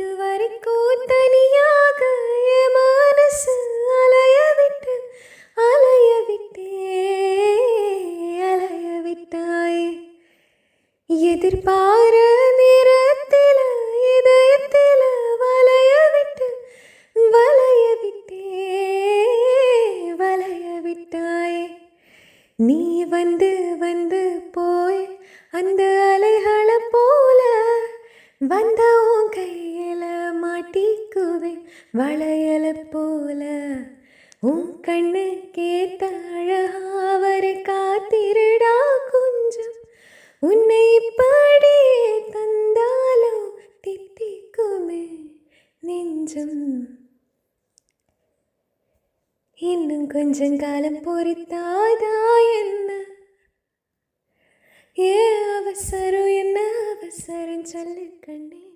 இதுவரைக்கும் தனியாக என் மனசு அலைய விட்டாயே எதிர்பார நேரத்தில இதயத்தில வளைய விட்டாயே நீ வந்து வந்து போய் அந்த அலைகளை போல வந்த உன் கையில மாட்டிக்குவே வளையல போல உன் கண்ணு கேட்ட அழகாவரை காத்திருடா கொஞ்சம் உன்னை இப்படியே தந்தாலோ தித்திக்குமே நெஞ்சம் இன்னும் கொஞ்சம் காலம் பொறுத்தாதா என்ன அவசரம் சொல்லு கண்ணே.